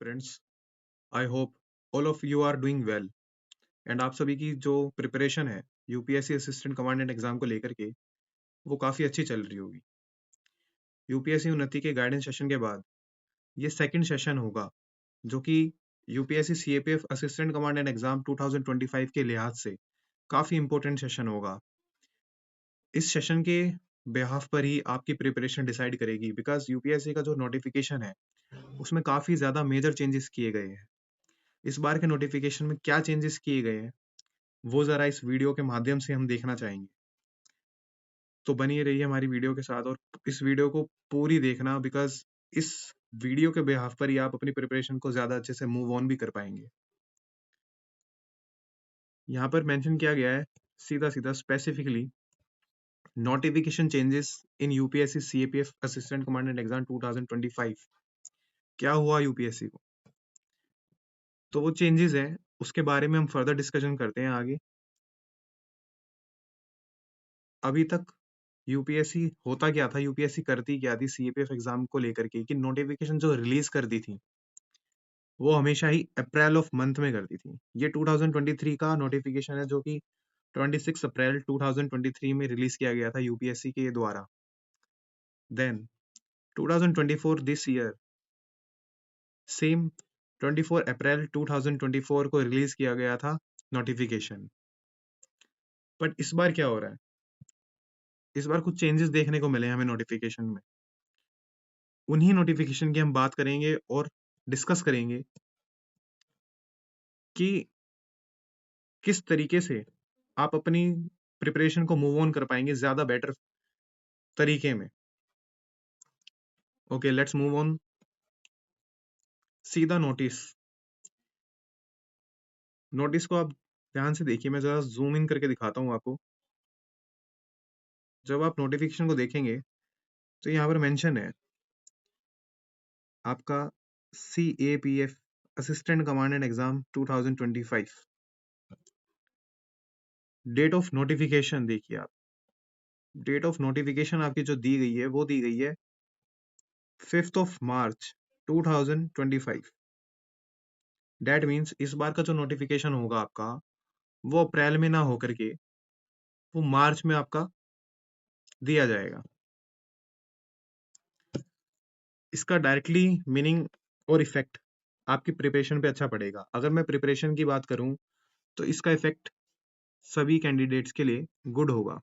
Aspirants. I hope all of you are doing well and आप सभी की जो प्रिपरेशन है यूपीएससी असिस्टेंट कमांडेंट एग्जाम को लेकर के वो काफ़ी अच्छी चल रही होगी। यूपीएससी उन्नति के गाइडेंस सेशन के बाद ये सेकंड सेशन होगा जो कि UPSC CAPF assistant commandant exam 2025 के लिहाज से काफ़ी इंपॉर्टेंट सेशन होगा। इस सेशन के बेहाफ पर ही आपकी प्रिपरेशन डिसाइड करेगी बिकॉज यूपीएससी का जो नोटिफिकेशन है उसमें काफ़ी ज़्यादा मेजर चेंजेस किए गए हैं। इस बार के नोटिफिकेशन में क्या चेंजेस किए गए हैं वो ज़रा इस वीडियो के माध्यम से हम देखना चाहेंगे। तो बनी रहिए हमारी वीडियो के साथ और इस वीडियो को पूरी देखना बिकॉज इस वीडियो के बिहाफ पर ही आप अपनी प्रिपरेशन को ज़्यादा अच्छे से मूव ऑन भी कर पाएंगे। यहाँ पर मेंशन किया गया है सीधा सीधा specifically notification changes in UPSC CAPF assistant commandant exam 2025। क्या हुआ यूपीएससी को, तो वो चेंजेस हैं उसके बारे में हम फर्दर डिस्कशन करते हैं आगे। अभी तक यूपीएससी होता क्या था, यूपीएससी करती क्या थी सीएपीएफ एग्जाम को लेकर के कि नोटिफिकेशन जो रिलीज कर दी थी वो हमेशा ही अप्रैल ऑफ मंथ में करती थी। ये 2023 का नोटिफिकेशन है जो कि 26 अप्रैल 2023 में रिलीज किया गया था यूपीएससी के द्वारा। देन 2024 दिस ईयर सेम 24 अप्रैल 2024 को रिलीज किया गया था नोटिफिकेशन। बट इस बार क्या हो रहा है, इस बार कुछ चेंजेस देखने को मिले हैं हमें नोटिफिकेशन में। उन्हीं नोटिफिकेशन की हम बात करेंगे और डिस्कस करेंगे कि किस तरीके से आप अपनी प्रिपरेशन को मूव ऑन कर पाएंगे ज्यादा बेटर तरीके में। Okay, let's move on. सीधा नोटिस नोटिस को आप ध्यान से देखिए, मैं जरा जूम इन करके दिखाता हूँ आपको। जब आप नोटिफिकेशन को देखेंगे तो यहाँ पर मेंशन है आपका CAPF assistant commandant exam 2025। Date of notification देखिए आप, डेट ऑफ नोटिफिकेशन आपकी जो दी गई है वो दी गई है 5th of March 2025। That means इस बार का जो नोटिफिकेशन होगा आपका वो अप्रैल में ना होकर के वो मार्च में आपका दिया जाएगा। इसका डायरेक्टली मीनिंग और इफेक्ट आपकी प्रिपरेशन पे अच्छा पड़ेगा। अगर मैं प्रिपरेशन की बात करूं तो इसका इफेक्ट सभी कैंडिडेट्स के लिए गुड होगा।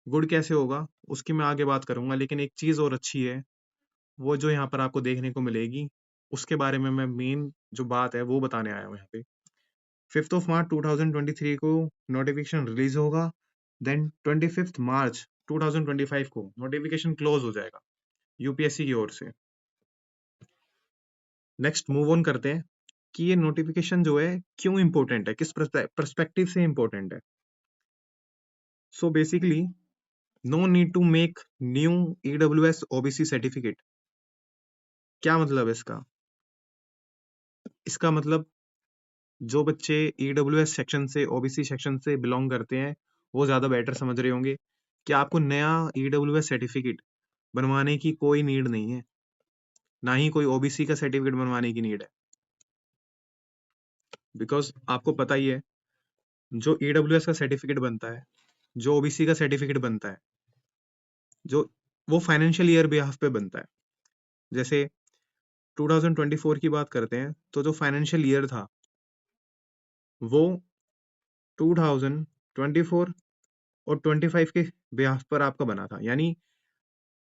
गुड कैसे होगा उसकी मैं आगे बात करूंगा, लेकिन एक चीज और अच्छी है वो जो यहाँ पर आपको देखने को मिलेगी उसके बारे में मैं मेन जो बात है वो बताने आया हूँ यहाँ पे। 5th ऑफ मार्च 2023 को नोटिफिकेशन रिलीज होगा, देन 25th मार्च 2025 को नोटिफिकेशन क्लोज हो जाएगा यूपीएससी की ओर से। नेक्स्ट मूव ऑन करते हैं कि ये नोटिफिकेशन जो है क्यों इंपॉर्टेंट है, किस पर्सपेक्टिव से इंपॉर्टेंट है। So basically no need to make new EWS OBC certificate. क्या मतलब है इसका, इसका मतलब जो बच्चे ईडब्ल्यूएस सेक्शन से ओबीसी सेक्शन से बिलोंग करते हैं वो ज्यादा बेटर समझ रहे होंगे कि आपको नया ईडब्ल्यूएस सर्टिफिकेट बनवाने की कोई नीड नहीं है, ना ही कोई ओबीसी का सर्टिफिकेट बनवाने की नीड है। बिकॉज आपको पता ही है जो ईडब्ल्यूएस का सर्टिफिकेट बनता है, जो ओबीसी का सर्टिफिकेट बनता है, जो वो फाइनेंशियल ईयर बिहाफ पे बनता है। जैसे 2024 की बात करते हैं तो जो फाइनेंशियल ईयर था वो 2024 और 25 के बिहाफ पर आपका बना था। यानी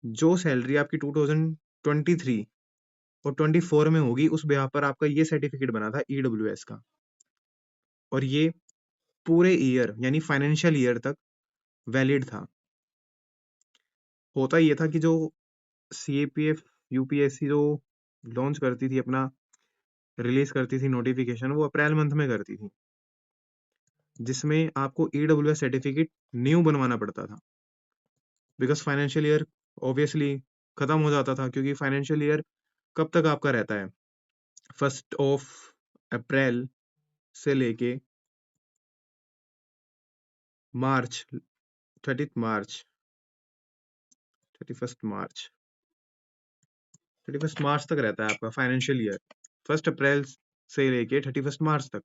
जो सैलरी आपकी 2023 और 24 में होगी उस बिहाफ पर आपका ये सर्टिफिकेट बना था ईडब्ल्यूएस का, और ये पूरे ईयर यानी फाइनेंशियल ईयर तक वैलिड था। होता ये था कि जो सीएपीएफ यूपीएससी जो लॉन्च करती थी अपना रिलीज करती थी नोटिफिकेशन वो अप्रैल मंथ में करती थी, जिसमें आपको ईडब्ल्यूएस सर्टिफिकेट न्यू बनवाना पड़ता था बिकॉज फाइनेंशियल ईयर ऑब्वियसली खत्म हो जाता था। क्योंकि फाइनेंशियल ईयर कब तक आपका रहता है, 1st ऑफ अप्रैल से लेके मार्च 30 मार्च 31 मार्च 31 मार्च तक रहता है आपका फाइनेंशियल ईयर, 1 अप्रैल से लेके 31 मार्च तक।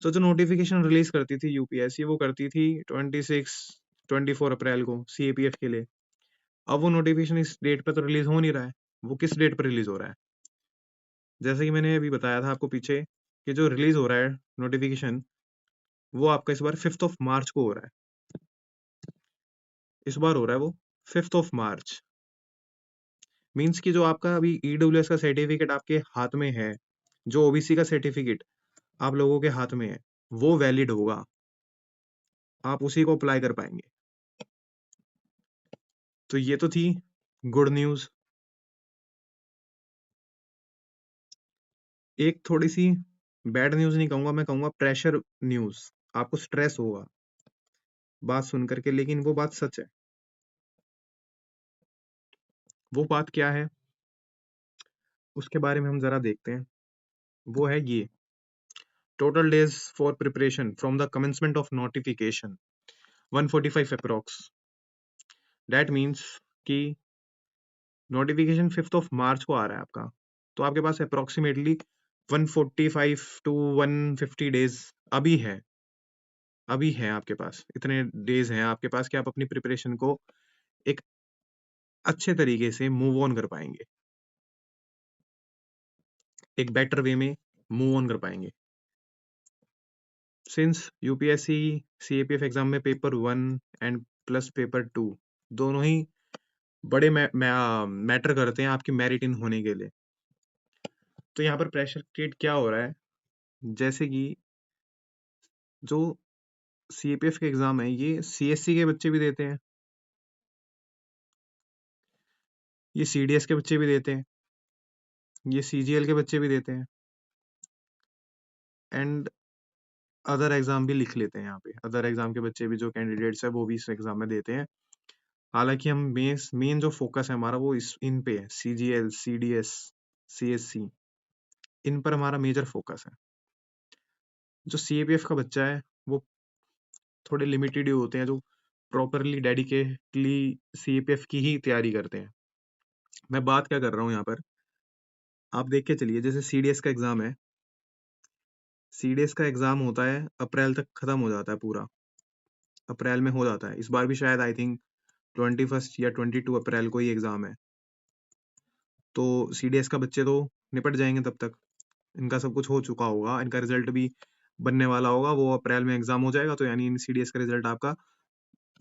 तो जो नोटिफिकेशन रिलीज करती थी यूपीएससी, वो करती थी 24 अप्रैल को सीएपीएफ के लिए। अब वो नोटिफिकेशन इस डेट पे तो रिलीज हो नहीं रहा है, वो किस डेट पर रिलीज हो रहा है? जैसे कि मैंने अभी बताया था आपको पीछे कि जो रिलीज हो रहा है नोटिफिकेशन, वो आपका इस बार 5 मार्च को हो रहा है। इस बार हो रहा है वो 5 मार्च। मीन्स कि जो आपका अभी ईडब्ल्यूएस का सर्टिफिकेट आपके हाथ में है, जो ओबीसी का सर्टिफिकेट आप लोगों के हाथ में है, वो वैलिड होगा, आप उसी को अप्लाई कर पाएंगे। तो ये तो थी गुड न्यूज। एक थोड़ी सी बैड न्यूज नहीं कहूंगा, मैं कहूंगा प्रेशर न्यूज। आपको स्ट्रेस होगा बात सुन करके, लेकिन वो बात सच है। वो बात क्या है उसके बारे में हम जरा देखते हैं। वो है ये: total days for preparation from the commencement of notification 145 approx. That means कि नोटिफिकेशन 5 मार्च को आ रहा है आपका, तो आपके पास अप्रोक्सीमेटली 145 टू 150 डेज अभी है। अभी है आपके पास, इतने डेज हैं आपके पास कि आप अपनी प्रिपरेशन को एक अच्छे तरीके से मूव ऑन कर पाएंगे, एक बेटर वे में मूव ऑन कर पाएंगे। सिंस यूपीएससी सीएपीएफ एग्जाम में पेपर 1 एंड प्लस पेपर 2 दोनों ही बड़े मैटर करते हैं आपकी मेरिट इन होने के लिए। तो यहाँ पर प्रेशर क्रिएट क्या हो रहा है, जैसे कि जो सीएपीएफ के एग्जाम है ये सीएससी के बच्चे भी देते हैं, ये सीडीएस के बच्चे भी देते हैं, ये सीजीएल के बच्चे भी देते हैं, एंड अदर एग्जाम भी लिख लेते हैं। यहाँ पे अदर एग्जाम के बच्चे भी, जो कैंडिडेट्स है, वो भी इस एग्जाम में देते हैं। हालांकि हम मेन जो फोकस है हमारा वो इन पे है, सीजीएल, सीडीएस, सीएससी, इन पर हमारा मेजर फोकस है। जो सीएपीएफ का बच्चा है वो थोड़े लिमिटेड ही होते हैं जो प्रॉपरली डेडिकेटली सीएपीएफ की ही तैयारी करते हैं। मैं बात क्या कर रहा हूँ यहाँ पर, आप देख के चलिए। जैसे सीडीएस का एग्जाम है, सीडीएस का एग्जाम होता है अप्रैल तक खत्म हो जाता है, पूरा अप्रैल में हो जाता है। इस बार भी शायद आई थिंक 21 या 22 अप्रैल को ही एग्जाम है। तो सीडीएस का बच्चे तो निपट जाएंगे तब तक, इनका सब कुछ हो चुका होगा, इनका रिजल्ट भी बनने वाला होगा, वो अप्रैल में एग्जाम हो जाएगा। तो यानी इन सीडीएस का रिजल्ट आपका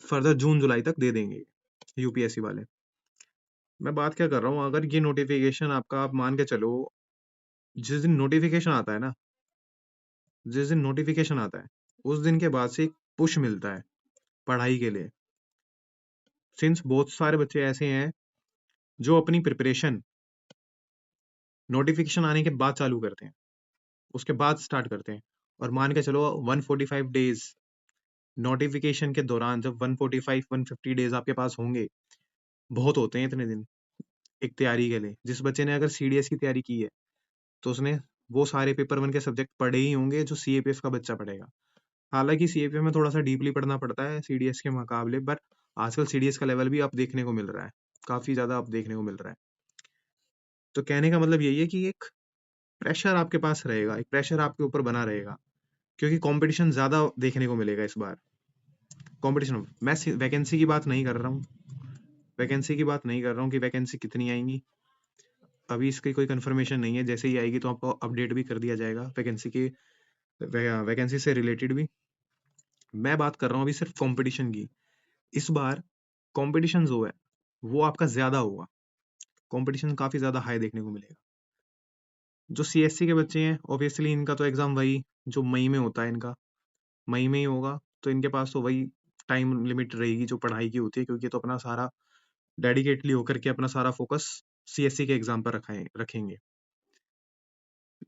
फर्दर जून जुलाई तक दे देंगे यूपीएससी वाले। मैं बात क्या कर रहा हूँ, अगर ये नोटिफिकेशन आपका, आप मान के चलो, जिस दिन नोटिफिकेशन आता है ना, जिस दिन नोटिफिकेशन आता है उस दिन के बाद से एक पुश मिलता है पढ़ाई के लिए। सिंस बहुत सारे बच्चे ऐसे हैं जो अपनी प्रिपरेशन नोटिफिकेशन आने के बाद चालू करते हैं, उसके बाद स्टार्ट करते हैं। और मान के चलो 145 डेज नोटिफिकेशन के दौरान, जब 145 150 डेज आपके पास होंगे, बहुत होते हैं इतने दिन एक तैयारी के लिए। जिस बच्चे ने अगर सीडीएस की तैयारी की है तो उसने वो सारे पेपर 1 के सब्जेक्ट पढ़े ही होंगे जो सीएपीएफ का बच्चा पढ़ेगा। हालांकि सीएपीएफ में थोड़ा सा डीपली पढ़ना पड़ता है सीडीएस के मुकाबले, पर आजकल सीडीएस का लेवल भी अब देखने को मिल रहा है, काफी ज्यादा अब देखने को मिल रहा है। तो कहने का मतलब यही है कि एक प्रेशर आपके पास रहेगा, एक प्रेशर आपके ऊपर बना रहेगा, क्योंकि कंपटीशन ज्यादा देखने को मिलेगा इस बार। कंपटीशन, मैं वैकेंसी की बात नहीं कर रहा हूँ, वैकेंसी की बात नहीं कर रहा हूँ कि वैकेंसी कितनी आएंगी, अभी इसकी कोई कंफर्मेशन नहीं है। जैसे ही आएगी तो आपको अपडेट भी कर दिया जाएगा वैकेंसी के, वैकेंसी से रिलेटेड भी। मैं बात कर रहा हूँ अभी सिर्फ कंपटीशन की। इस बार कंपटीशन जो है वो आपका ज्यादा होगा, कंपटीशन काफी ज्यादा हाई देखने को मिलेगा। जो सीएससी के बच्चे हैं ऑब्वियसली इनका तो एग्जाम वही जो मई में होता है, इनका मई में ही होगा, तो इनके पास तो वही टाइम लिमिट रहेगी जो पढ़ाई की होती है, क्योंकि तो अपना सारा डेडिकेटली होकर के अपना सारा फोकस सीएससी के एग्जाम पर रखेंगे।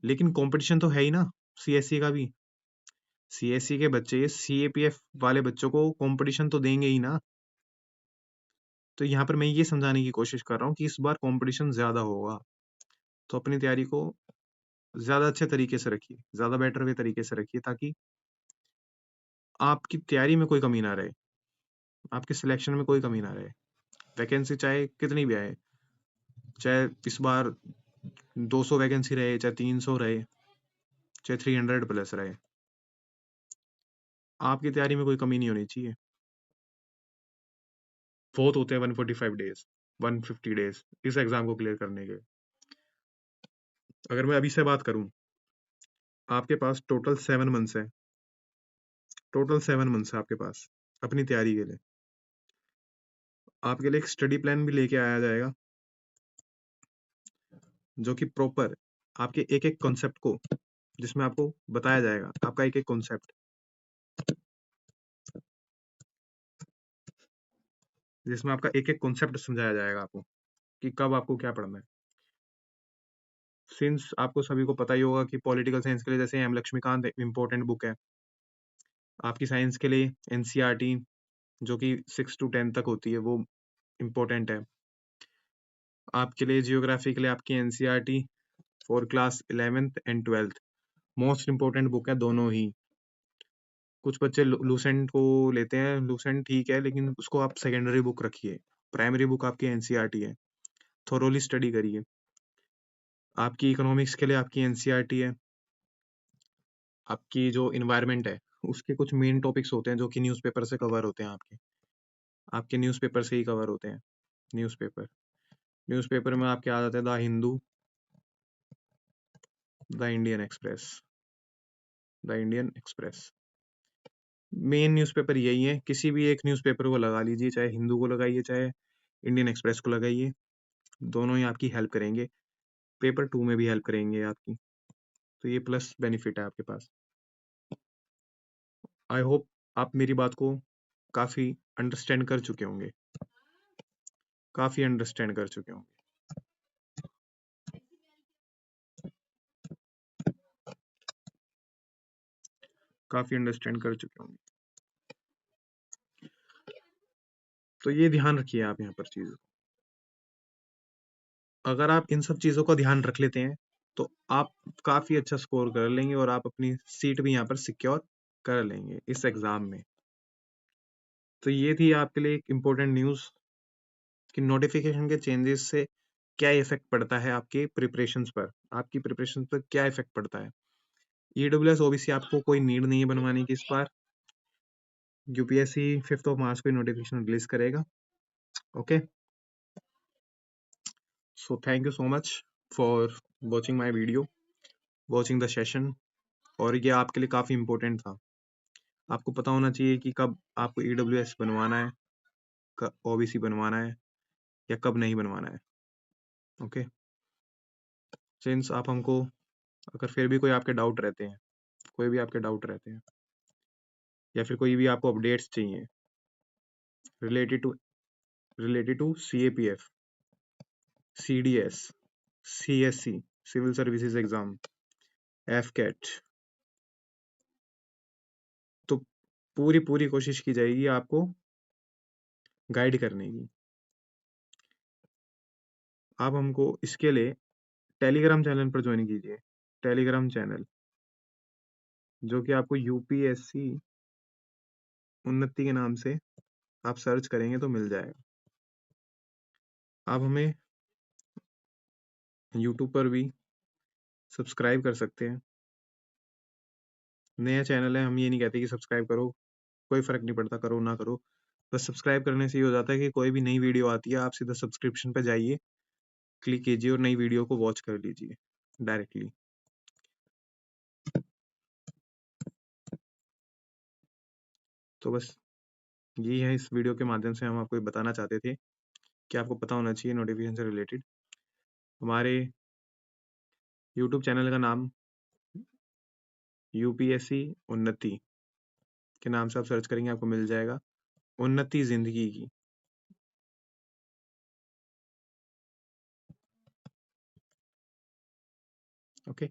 लेकिन कंपटीशन तो है ही ना सीएससी का भी। सीएससी के बच्चे सीएपीएफ वाले बच्चों को कंपटीशन तो देंगे ही ना। तो यहाँ पर मैं ये समझाने की कोशिश कर रहा हूँ कि इस बार कंपटीशन ज्यादा होगा, तो अपनी तैयारी को ज्यादा अच्छे तरीके से रखिए, ज्यादा बेटर वे तरीके से रखिए, ताकि आपकी तैयारी में कोई कमी ना रहे, आपके सिलेक्शन में कोई कमी ना रहे। वैकेंसी चाहे कितनी भी आए, चाहे इस बार 200 वैकेंसी रहे, चाहे 300 रहे, चाहे 300 प्लस रहे, आपकी तैयारी में कोई कमी नहीं होनी चाहिए। बहुत होते हैं 145 डेज, 150 डेज इस एग्जाम को क्लियर करने के। अगर मैं अभी से बात करूं, आपके पास टोटल 7 मंथ्स है, टोटल 7 मंथ्स है आपके पास अपनी तैयारी के लिए। आपके लिए एक स्टडी प्लान भी लेके आया जाएगा, जो कि प्रॉपर आपके एक एक कॉन्सेप्ट को, जिसमें आपको बताया जाएगा आपका एक एक कॉन्सेप्ट, जिसमें आपका एक एक कॉन्सेप्ट समझाया जाएगा आपको कि कब आपको क्या पढ़ना है। सिंस आपको सभी को पता ही होगा कि पॉलिटिकल साइंस के लिए जैसे एम लक्ष्मीकांत इम्पोर्टेंट बुक है, आपकी साइंस के लिए एनसीईआरटी जो कि 6 to 10 तक होती है वो इम्पोर्टेंट है, आपके लिए जियोग्राफी के लिए आपकी NCERT for class 11th and 12th most important book है दोनों ही। कुछ बच्चे लूसेंट को लेते हैं, लूसेंट ठीक है, लेकिन उसको आप सेकेंडरी बुक रखिए, प्राइमरी बुक आपकी एनसीईआरटी है, थोरोली स्टडी करिए। आपकी इकोनॉमिक्स के लिए आपकी एनसीईआरटी है। आपकी जो इन्वायरमेंट है उसके कुछ मेन टॉपिक्स होते हैं जो कि न्यूज़पेपर से कवर होते हैं, आपके आपके न्यूज़पेपर से ही कवर होते हैं। न्यूज़पेपर न्यूज़पेपर में आपके आ जाते हैं the Hindu, the Indian express, the Indian express. Main newspaper यही है, किसी भी एक न्यूज़पेपर को लगा लीजिए, चाहे हिंदू को लगाइए चाहे इंडियन एक्सप्रेस को लगाइए, दोनों ही आपकी हेल्प करेंगे, पेपर 2 में भी हेल्प करेंगे आपकी। तो ये प्लस बेनिफिट है आपके पास। आई होप आप मेरी बात को काफ़ी अंडरस्टैंड कर चुके होंगे, काफ़ी अंडरस्टैंड कर चुके होंगे, काफ़ी अंडरस्टैंड कर चुके होंगे। तो ये ध्यान रखिए आप यहाँ पर चीज़, अगर आप इन सब चीज़ों का ध्यान रख लेते हैं तो आप काफ़ी अच्छा स्कोर कर लेंगे और आप अपनी सीट भी यहाँ पर सिक्योर कर लेंगे इस एग्ज़ाम में। तो ये थी आपके लिए एक इम्पोर्टेंट न्यूज़ कि नोटिफिकेशन के चेंजेस से क्या इफेक्ट पड़ता है आपके प्रिपरेशंस पर, आपकी प्रिपरेशन पर क्या इफेक्ट पड़ता है। ईडब्ल्यूएस ओबीसी आपको कोई नीड नहीं है बनवाने की इस बार, यूपीएससी 5 मार्च को नोटिफिकेशन रिलीज करेगा। Okay, so thank you so much for watching my video, watching the session. और ये आपके लिए काफ़ी इम्पोर्टेंट था, आपको पता होना चाहिए कि कब आपको ईडब्ल्यूएस बनवाना है, कब ओबीसी बनवाना है या कब नहीं बनवाना है। ओके, सिंस आप हमको, अगर फिर भी कोई आपके डाउट रहते हैं, कोई भी आपके डाउट रहते हैं या फिर कोई भी आपको अपडेट्स चाहिए related to CAPF, CDS, CSC, civil services exam, AFCAT, तो पूरी पूरी कोशिश की जाएगी आपको गाइड करने की। आप हमको इसके लिए टेलीग्राम चैनल पर ज्वाइन कीजिए, टेलीग्राम चैनल जो कि आपको यूपीएससी उन्नति के नाम से आप सर्च करेंगे तो मिल जाएगा। आप हमें यूट्यूब पर भी सब्सक्राइब कर सकते हैं, नया चैनल है, हम ये नहीं कहते कि सब्सक्राइब करो, कोई फर्क नहीं पड़ता करो ना करो, बस सब्सक्राइब करने से ये हो जाता है कि कोई भी नई वीडियो आती है आप सीधा सब्सक्रिप्शन पे जाइए, क्लिक कीजिए और नई वीडियो को वॉच कर लीजिए डायरेक्टली। तो बस यही है, इस वीडियो के माध्यम से हम आपको ये बताना चाहते थे कि आपको पता होना चाहिए नोटिफिकेशन से रिलेटेड। हमारे यूट्यूब चैनल का नाम यूपीएससी उन्नति के नाम से आप सर्च करेंगे आपको मिल जाएगा, उन्नति जिंदगी की। Okay,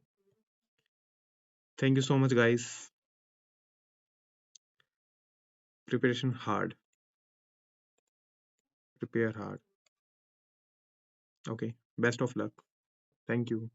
thank you so much guys, preparation hard, prepare hard. Okay, best of luck, thank you.